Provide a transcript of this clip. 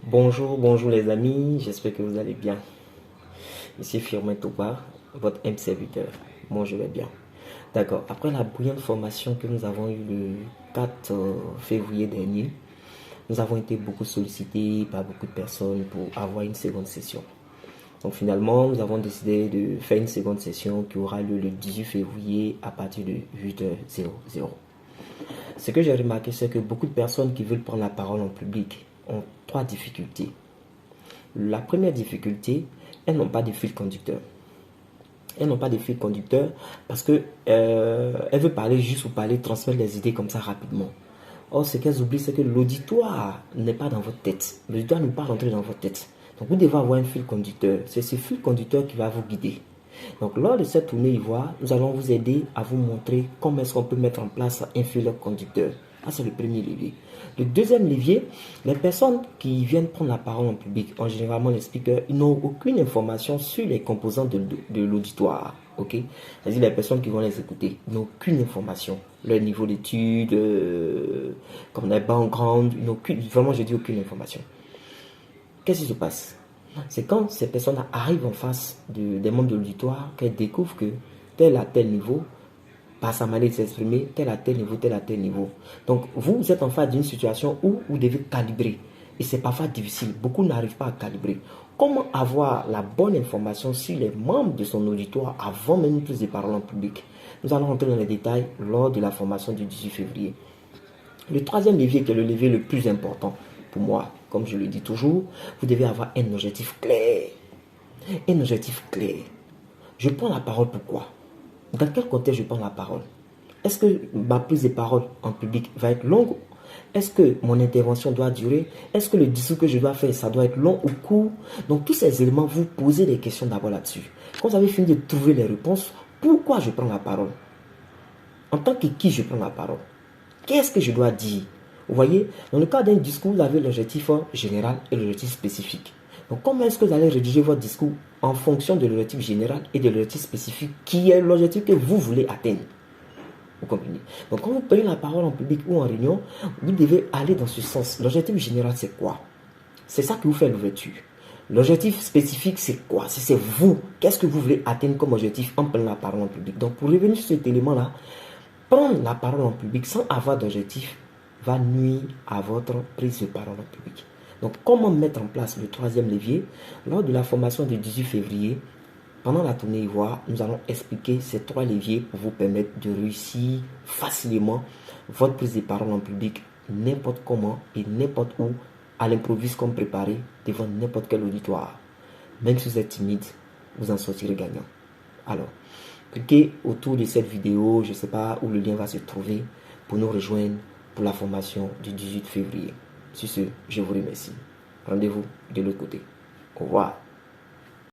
Bonjour, bonjour les amis, j'espère que vous allez bien. Ici Firmin Topa, votre M serviteur. Moi je vais bien. D'accord, après la brillante formation que nous avons eue le 4 février dernier, nous avons été beaucoup sollicités par beaucoup de personnes pour avoir une seconde session. Donc finalement, nous avons décidé de faire une seconde session qui aura lieu le 18 février à partir de 8h00. Ce que j'ai remarqué, c'est que beaucoup de personnes qui veulent prendre la parole en public ont trois difficultés. La première difficulté, elles n'ont pas de fil conducteur. Elles n'ont pas de fil conducteur parce que elles veulent parler juste pour parler, transmettre les idées comme ça rapidement. Or, ce qu'elles oublient, c'est que l'auditoire n'est pas dans votre tête. L'auditoire ne peut pas rentrer dans votre tête. Donc, vous devez avoir un fil conducteur. C'est ce fil conducteur qui va vous guider. Donc, lors de cette tournée ivoire, nous allons vous aider à vous montrer comment est-ce qu'on peut mettre en place un fil conducteur. Ça, c'est le premier levier. Le deuxième levier, les personnes qui viennent prendre la parole en public, en généralement les speakers, ils n'ont aucune information sur les composants de l'auditoire. Ok, c'est-à-dire les personnes qui vont les écouter n'ont aucune information. Leur niveau d'études, comme les backgrounds, ils n'ont aucune, vraiment je dis aucune information. Qu'est-ce qui se passe? C'est quand ces personnes arrivent en face des membres de l'auditoire qu'elles découvrent que tel à tel niveau, par sa manière de s'exprimer, tel à tel niveau, tel à tel niveau. Donc, vous êtes en face d'une situation où vous devez calibrer. Et c'est parfois difficile. Beaucoup n'arrivent pas à calibrer. Comment avoir la bonne information sur les membres de son auditoire avant même une prise de parole en public? Nous allons rentrer dans les détails lors de la formation du 18 février. Le troisième levier, qui est le levier le plus important pour moi, comme je le dis toujours, vous devez avoir un objectif clair. Un objectif clair. Je prends la parole pourquoi? Dans quel contexte je prends la parole? Est-ce que ma prise de parole en public va être longue? Est-ce que mon intervention doit durer? Est-ce que le discours que je dois faire, ça doit être long ou court? Donc tous ces éléments, vous posez des questions d'abord là-dessus. Quand vous avez fini de trouver les réponses, pourquoi je prends la parole? En tant que qui je prends la parole? Qu'est-ce que je dois dire? Vous voyez, dans le cas d'un discours, vous avez l'objectif général et l'objectif spécifique. Donc, comment est-ce que vous allez rédiger votre discours en fonction de l'objectif général et de l'objectif spécifique qui est l'objectif que vous voulez atteindre? Vous comprenez? Donc, quand vous prenez la parole en public ou en réunion, vous devez aller dans ce sens. L'objectif général, c'est quoi? C'est ça qui vous fait l'ouverture. L'objectif spécifique, c'est quoi? C'est vous. Qu'est-ce que vous voulez atteindre comme objectif en prenant la parole en public? Donc, pour revenir sur cet élément-là, prendre la parole en public sans avoir d'objectif va nuire à votre prise de parole en public. Donc, comment mettre en place le troisième levier? Lors de la formation du 18 février, pendant la tournée ivoire, nous allons expliquer ces trois leviers pour vous permettre de réussir facilement votre prise de parole en public n'importe comment et n'importe où, à l'improviste comme préparé devant n'importe quel auditoire. Même si vous êtes timide, vous en sortirez gagnant. Alors, cliquez autour de cette vidéo, je ne sais pas où le lien va se trouver, pour nous rejoindre pour la formation du 18 février. Sur ce, je vous remercie. Rendez-vous de l'autre côté. Au revoir.